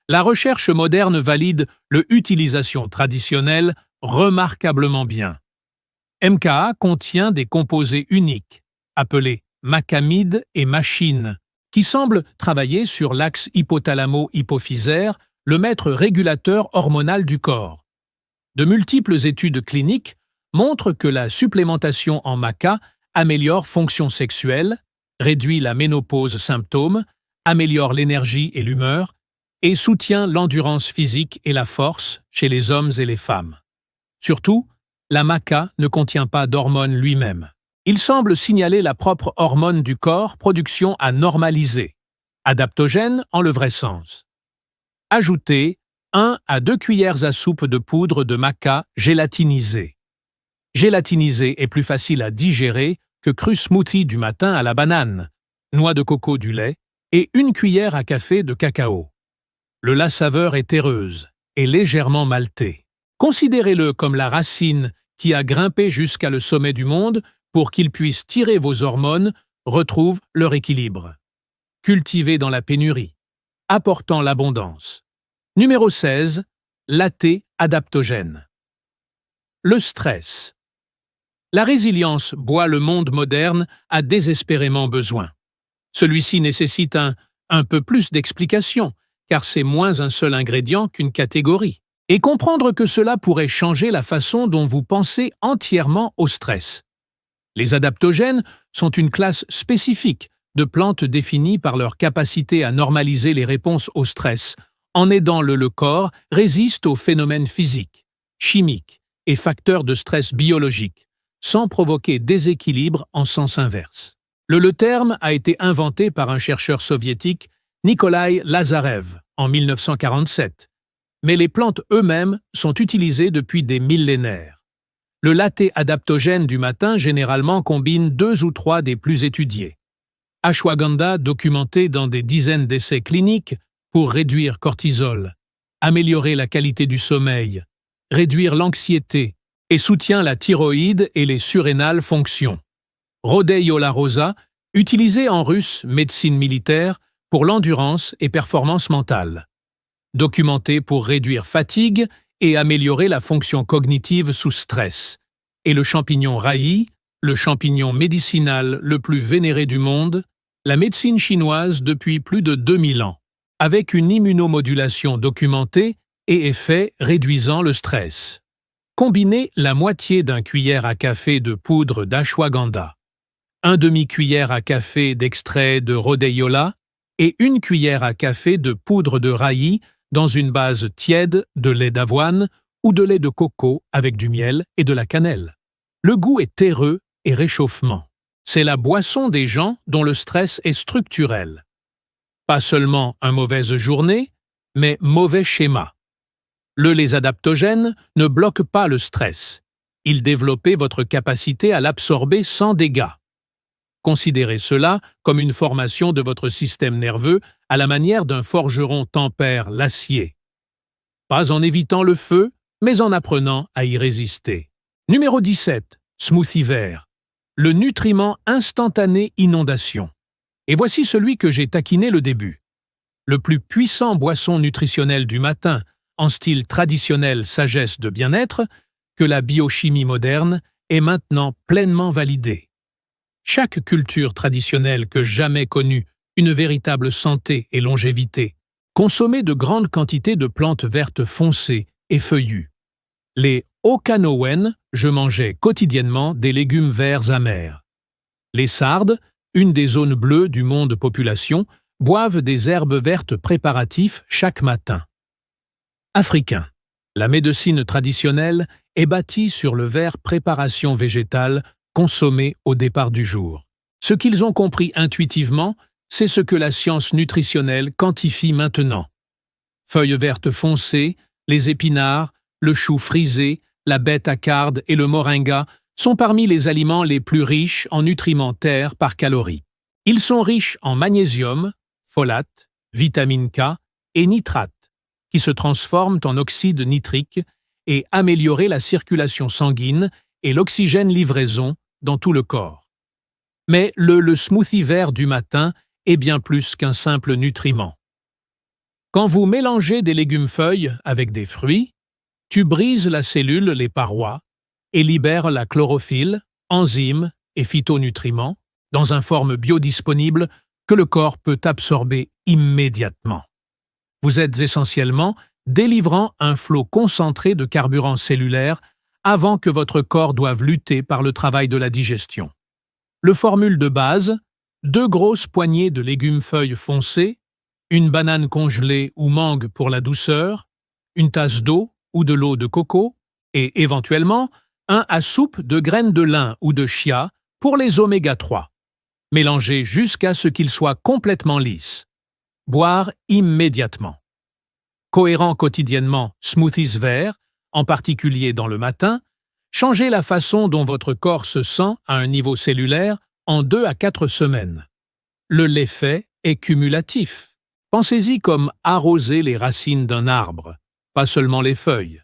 La recherche moderne valide l'utilisation traditionnelle remarquablement bien. MKA contient des composés uniques, appelés macamide et machine, qui semblent travailler sur l'axe hypothalamo-hypophysaire, le maître régulateur hormonal du corps. De multiples études cliniques montrent que la supplémentation en maca améliore fonction sexuelle, réduit la ménopause symptômes, améliore l'énergie et l'humeur, et soutient l'endurance physique et la force chez les hommes et les femmes. Surtout, la maca ne contient pas d'hormones lui-même. Il semble signaler la propre hormone du corps, production à normaliser, adaptogène en le vrai sens. Ajoutez 1 à 2 cuillères à soupe de poudre de maca gélatinisée. Gélatinisé est plus facile à digérer que cru smoothie du matin à la banane, noix de coco du lait et 1 cuillère à café de cacao. La saveur est terreuse et légèrement maltée. Considérez-le comme la racine qui a grimpé jusqu'à le sommet du monde pour qu'il puisse tirer vos hormones, retrouve leur équilibre. Cultivé dans la pénurie, apportant l'abondance. Numéro 16. Latte adaptogène. Le stress. La résilience boit le monde moderne a désespérément besoin. Celui-ci nécessite un peu plus d'explication, car c'est moins un seul ingrédient qu'une catégorie. Et comprendre que cela pourrait changer la façon dont vous pensez entièrement au stress. Les adaptogènes sont une classe spécifique de plantes définies par leur capacité à normaliser les réponses au stress, en aidant le corps résiste aux phénomènes physiques, chimiques et facteurs de stress biologiques, sans provoquer déséquilibre en sens inverse. Le terme a été inventé par un chercheur soviétique, Nikolai Lazarev, en 1947, mais les plantes eux-mêmes sont utilisées depuis des millénaires. Le latte adaptogène du matin généralement combine 2 ou 3 des plus étudiés. Ashwagandha documenté dans des dizaines d'essais cliniques pour réduire cortisol, améliorer la qualité du sommeil, réduire l'anxiété et soutient la thyroïde et les surrénales fonctions. Rhodeiola rosa, utilisé en russe médecine militaire pour l'endurance et performance mentale. Documenté pour réduire fatigue et améliorer la fonction cognitive sous stress. Et le champignon raï, le champignon médicinal le plus vénéré du monde, la médecine chinoise depuis plus de 2000 ans, avec une immunomodulation documentée et effet réduisant le stress. Combinez la moitié d'un cuillère à café de poudre d'ashwagandha, 1 demi-cuillère à café d'extrait de rhodeiola et 1 cuillère à café de poudre de raï dans une base tiède de lait d'avoine ou de lait de coco avec du miel et de la cannelle. Le goût est terreux et réchauffement. C'est la boisson des gens dont le stress est structurel. Pas seulement une mauvaise journée, mais mauvais schéma. Les adaptogènes ne bloquent pas le stress. Ils développent votre capacité à l'absorber sans dégâts. Considérez cela comme une formation de votre système nerveux à la manière d'un forgeron tempère l'acier. Pas en évitant le feu, mais en apprenant à y résister. Numéro 17. Smoothie vert. Le nutriment instantané inondation. Et voici celui que j'ai taquiné le début. Le plus puissant boisson nutritionnelle du matin, en style traditionnel sagesse de bien-être, que la biochimie moderne est maintenant pleinement validée. Chaque culture traditionnelle que jamais connue une véritable santé et longévité consommait de grandes quantités de plantes vertes foncées et feuillues. Les Okanowen, je mangeais quotidiennement des légumes verts amers. Les Sardes, une des zones bleues du monde population, boivent des herbes vertes préparatifs chaque matin. Africains. La médecine traditionnelle est bâtie sur le vert préparation végétale consommée au départ du jour. Ce qu'ils ont compris intuitivement, c'est ce que la science nutritionnelle quantifie maintenant. Feuilles vertes foncées, les épinards, le chou frisé, la bêta-carde et le moringa sont parmi les aliments les plus riches en nutriments terre par calorie. Ils sont riches en magnésium, folate, vitamine K et nitrate, qui se transforment en oxyde nitrique et améliorer la circulation sanguine et l'oxygène livraison dans tout le corps. Mais le smoothie vert du matin est bien plus qu'un simple nutriment. Quand vous mélangez des légumes-feuilles avec des fruits, tu brises la cellule, les parois, et libères la chlorophylle, enzymes et phytonutriments dans une forme biodisponible que le corps peut absorber immédiatement. Vous êtes essentiellement délivrant un flot concentré de carburant cellulaire avant que votre corps doive lutter par le travail de la digestion. Le formule de base, 2 grosses poignées de légumes-feuilles foncés, une banane congelée ou mangue pour la douceur, une tasse d'eau ou de l'eau de coco, et éventuellement à soupe de graines de lin ou de chia pour les oméga 3. Mélangez jusqu'à ce qu'ils soient complètement lisses. Boire immédiatement. Cohérent quotidiennement smoothies verts, en particulier dans le matin, changez la façon dont votre corps se sent à un niveau cellulaire en 2 à 4 semaines. L'effet est cumulatif. Pensez-y comme arroser les racines d'un arbre, pas seulement les feuilles.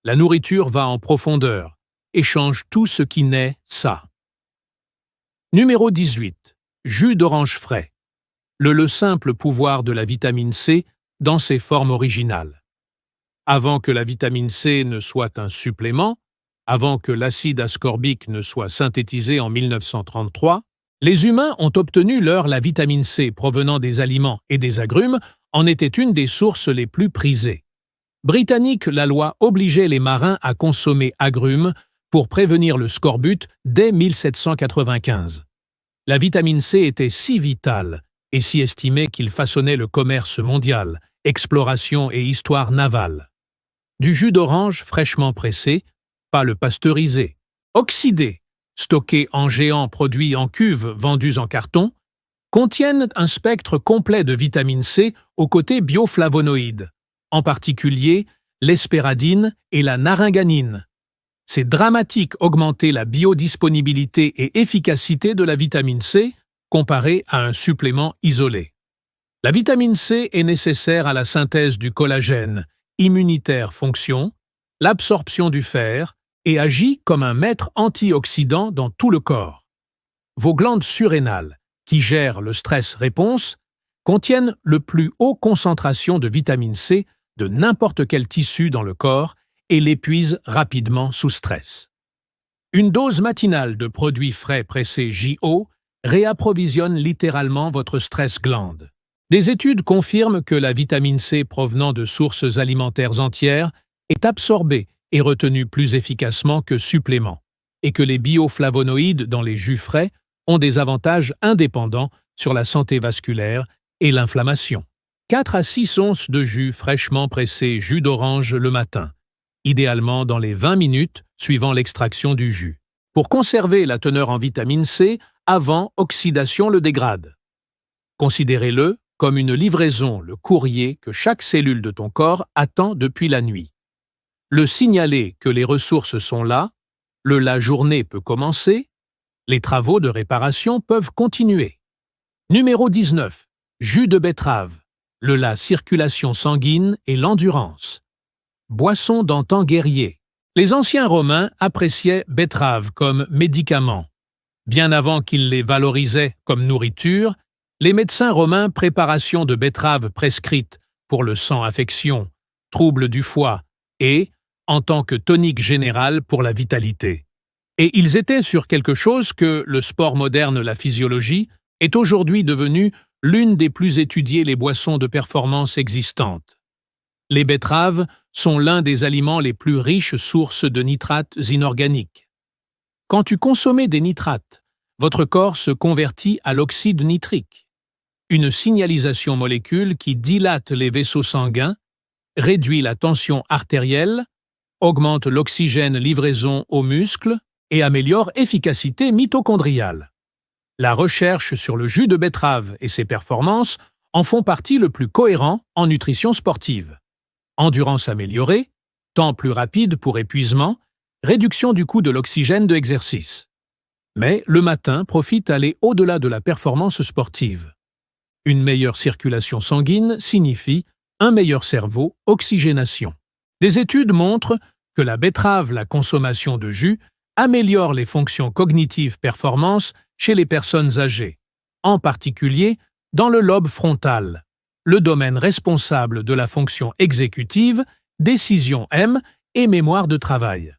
La nourriture va en profondeur et change tout ce qui naît ça. Numéro 18. Jus d'orange frais. Le simple pouvoir de la vitamine C dans ses formes originales. Avant que la vitamine C ne soit un supplément, avant que l'acide ascorbique ne soit synthétisé en 1933, les humains ont obtenu la vitamine C provenant des aliments et des agrumes en était une des sources les plus prisées. Britannique, la loi obligeait les marins à consommer agrumes pour prévenir le scorbut dès 1795. La vitamine C était si vitale et si estimée qu'il façonnait le commerce mondial, exploration et histoire navale. Du jus d'orange fraîchement pressé, pas le pasteurisé, oxydé, stocké en géants produits en cuves vendus en carton, contiennent un spectre complet de vitamine C aux côtés bioflavonoïdes, en particulier l'hespéradine et la naringanine. C'est dramatique augmenter la biodisponibilité et efficacité de la vitamine C comparée à un supplément isolé. La vitamine C est nécessaire à la synthèse du collagène, immunitaire fonction, l'absorption du fer et agit comme un maître antioxydant dans tout le corps. Vos glandes surrénales, qui gèrent le stress-réponse, contiennent le plus haut concentration de vitamine C de n'importe quel tissu dans le corps et l'épuisent rapidement sous stress. Une dose matinale de produits frais pressés JO réapprovisionne littéralement votre stress-glande. Des études confirment que la vitamine C provenant de sources alimentaires entières est absorbée et retenue plus efficacement que supplément, et que les bioflavonoïdes dans les jus frais ont des avantages indépendants sur la santé vasculaire et l'inflammation. 4 à 6 onces de jus fraîchement pressé jus d'orange le matin, idéalement dans les 20 minutes suivant l'extraction du jus, pour conserver la teneur en vitamine C avant oxydation le dégrade. Considérez-le comme une livraison, le courrier que chaque cellule de ton corps attend depuis la nuit. Le signaler que les ressources sont là, la journée peut commencer, Les travaux de réparation peuvent continuer. Numéro 19. Jus de betterave. La circulation sanguine et l'endurance. Boisson d'antan guerrier. Les anciens Romains appréciaient betterave comme médicament. Bien avant qu'ils les valorisaient comme nourriture, les médecins romains préparation de betterave prescrite pour le sang-affection, troubles du foie et, en tant que tonique général pour la vitalité. Et ils étaient sur quelque chose que le sport moderne, la physiologie, est aujourd'hui devenu l'une des plus étudiées les boissons de performance existantes. Les betteraves sont l'un des aliments les plus riches sources de nitrates inorganiques. Quand tu consommais des nitrates, votre corps se convertit à l'oxyde nitrique, une signalisation molécule qui dilate les vaisseaux sanguins, réduit la tension artérielle, augmente l'oxygène livraison aux muscles et améliore l'efficacité mitochondriale. La recherche sur le jus de betterave et ses performances en font partie le plus cohérent en nutrition sportive. Endurance améliorée, temps plus rapide pour épuisement, réduction du coût de l'oxygène de l'exercice. Mais le matin profite aller au-delà de la performance sportive. Une meilleure circulation sanguine signifie un meilleur cerveau, oxygénation. Des études montrent que la betterave, la consommation de jus, améliore les fonctions cognitives performances chez les personnes âgées, en particulier dans le lobe frontal, le domaine responsable de la fonction exécutive, décision M et mémoire de travail.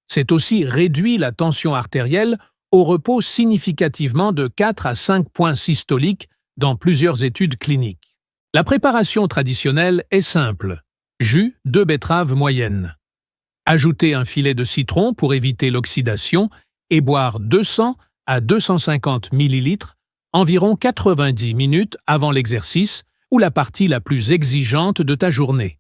C'est aussi réduit la tension artérielle au repos significativement de 4 à 5 points systoliques dans plusieurs études cliniques. La préparation traditionnelle est simple. Jus de betterave moyenne. Ajoutez un filet de citron pour éviter l'oxydation et boire 200 à 250 ml environ 90 minutes avant l'exercice ou la partie la plus exigeante de ta journée.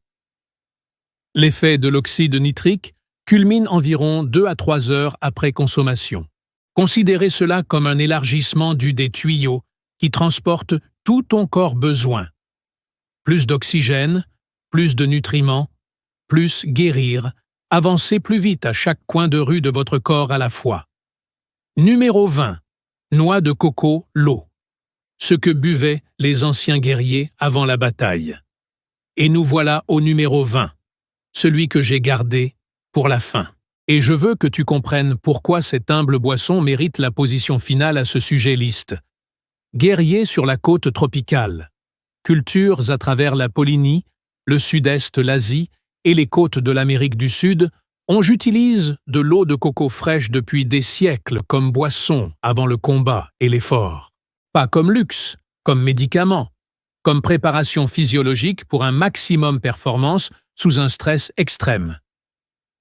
L'effet de l'oxyde nitrique culmine environ 2 à 3 heures après consommation. Considérez cela comme un élargissement des tuyaux qui transportent tout ton corps besoin. Plus d'oxygène, plus de nutriments, plus guérir, avancez plus vite à chaque coin de rue de votre corps à la fois. Numéro 20. Noix de coco, l'eau. Ce que buvaient les anciens guerriers avant la bataille. Et nous voilà au numéro 20, celui que j'ai gardé pour la fin. Et je veux que tu comprennes pourquoi cette humble boisson mérite la position finale à ce sujet liste. Guerrier sur la côte tropicale. Cultures à travers la Polynésie, le sud-est, l'Asie et les côtes de l'Amérique du Sud, j'utilise de l'eau de coco fraîche depuis des siècles comme boisson avant le combat et l'effort. Pas comme luxe, comme médicament, comme préparation physiologique pour un maximum performance sous un stress extrême.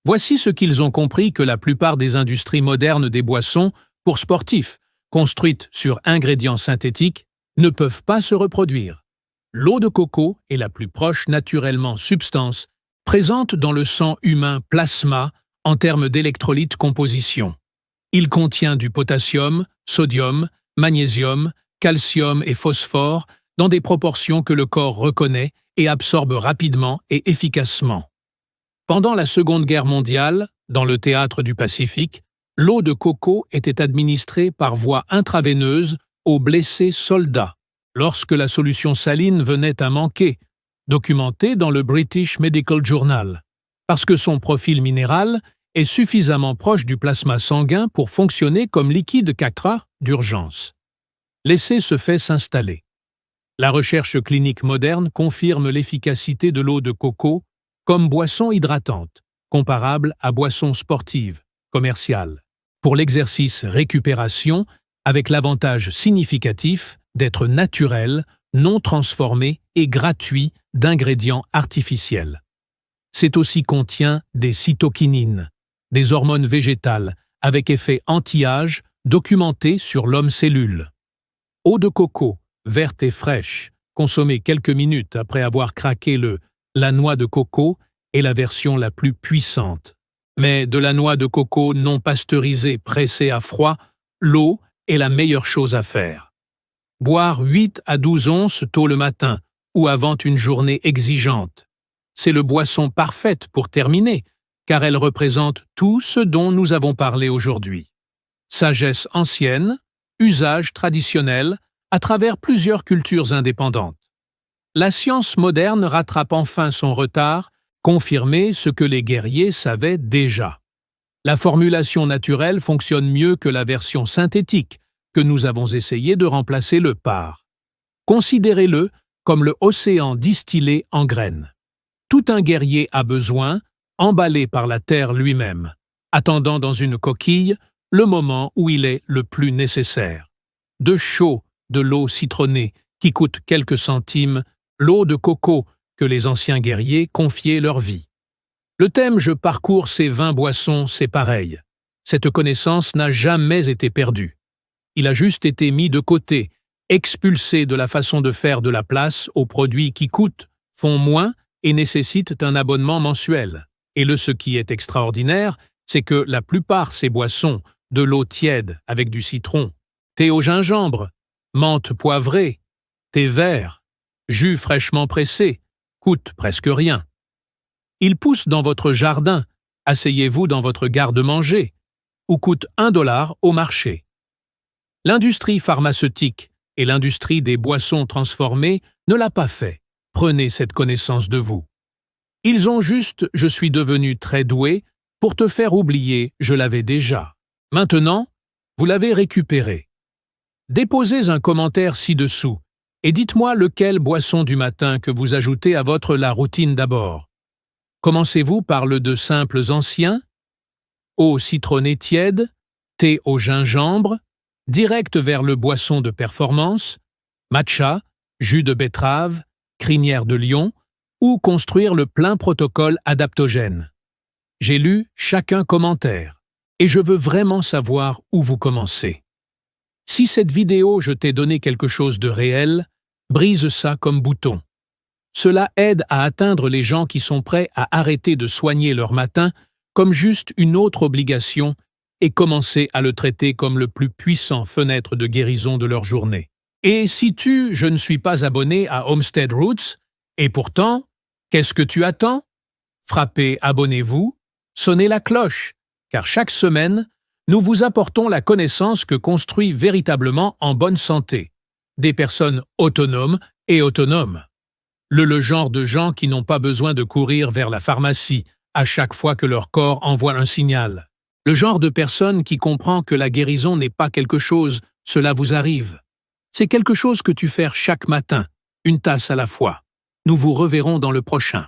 Voici ce qu'ils ont compris que la plupart des industries modernes des boissons pour sportifs, construites sur ingrédients synthétiques, ne peuvent pas se reproduire. L'eau de coco est la plus proche naturellement substance présente dans le sang humain plasma en termes d'électrolytes composition. Il contient du potassium, sodium, magnésium, calcium et phosphore dans des proportions que le corps reconnaît et absorbe rapidement et efficacement. Pendant la Seconde Guerre mondiale, dans le théâtre du Pacifique, l'eau de coco était administrée par voie intraveineuse aux blessés soldats, lorsque la solution saline venait à manquer, documenté dans le British Medical Journal, parce que son profil minéral est suffisamment proche du plasma sanguin pour fonctionner comme liquide catra d'urgence. Laissez ce fait s'installer. La recherche clinique moderne confirme l'efficacité de l'eau de coco comme boisson hydratante, comparable à boisson sportive, commerciale, pour l'exercice récupération avec l'avantage significatif d'être naturel, non transformé et gratuit d'ingrédients artificiels. C'est aussi contient des cytokinines, des hormones végétales avec effet anti-âge documenté sur l'homme-cellule. Eau de coco, verte et fraîche, consommée quelques minutes après avoir craqué la noix de coco est la version la plus puissante. Mais de la noix de coco non pasteurisée pressée à froid, l'eau est la meilleure chose à faire. Boire 8 à 12 onces tôt le matin ou avant une journée exigeante. C'est le boisson parfaite pour terminer, car elle représente tout ce dont nous avons parlé aujourd'hui. sagesse ancienne, usages traditionnels, à travers plusieurs cultures indépendantes. La science moderne rattrape enfin son retard, confirmer ce que les guerriers savaient déjà. La formulation naturelle fonctionne mieux que la version synthétique que nous avons essayé de remplacer le par. Considérez-le comme le océan distillé en graines. Tout un guerrier a besoin, emballé par la terre lui-même, attendant dans une coquille le moment où il est le plus nécessaire. De chaud, de l'eau citronnée qui coûte quelques centimes, l'eau de coco que les anciens guerriers confiaient leur vie. Le thème « Je parcours ces 20 boissons », c'est pareil. Cette connaissance n'a jamais été perdue. Il a juste été mis de côté, expulsé de la façon de faire de la place aux produits qui coûtent, font moins et nécessitent un abonnement mensuel. Et ce qui est extraordinaire, c'est que la plupart ces boissons, de l'eau tiède avec du citron, thé au gingembre, menthe poivrée, thé vert, jus fraîchement pressé, coûtent presque rien. Ils poussent dans votre jardin, asseyez-vous dans votre garde-manger, ou coûtent $1 au marché. L'industrie pharmaceutique et l'industrie des boissons transformées ne l'a pas fait. Prenez cette connaissance de vous. Ils ont juste « je suis devenu très doué » pour te faire oublier « je l'avais déjà ». Maintenant, vous l'avez récupéré. Déposez un commentaire ci-dessous et dites-moi lequel boisson du matin que vous ajoutez à votre la routine d'abord. Commencez-vous par le de simples anciens, eau citronnée tiède, thé au gingembre, direct vers le boisson de performance, matcha, jus de betterave, crinière de lion, ou construire le plein protocole adaptogène. J'ai lu chacun commentaire, et je veux vraiment savoir où vous commencez. Si cette vidéo je t'ai donné quelque chose de réel, brise ça comme bouton. Cela aide à atteindre les gens qui sont prêts à arrêter de soigner leur matin comme juste une autre obligation et commencer à le traiter comme le plus puissant fenêtre de guérison de leur journée. Et si je ne suis pas abonné à Homestead Roots, et pourtant, qu'est-ce que tu attends? Frappez abonnez-vous, sonnez la cloche, car chaque semaine, nous vous apportons la connaissance que construit véritablement en bonne santé des personnes autonomes et autonomes. Le genre de gens qui n'ont pas besoin de courir vers la pharmacie à chaque fois que leur corps envoie un signal. Le genre de personne qui comprend que la guérison n'est pas quelque chose, cela vous arrive. C'est quelque chose que tu fais chaque matin, une tasse à la fois. Nous vous reverrons dans le prochain.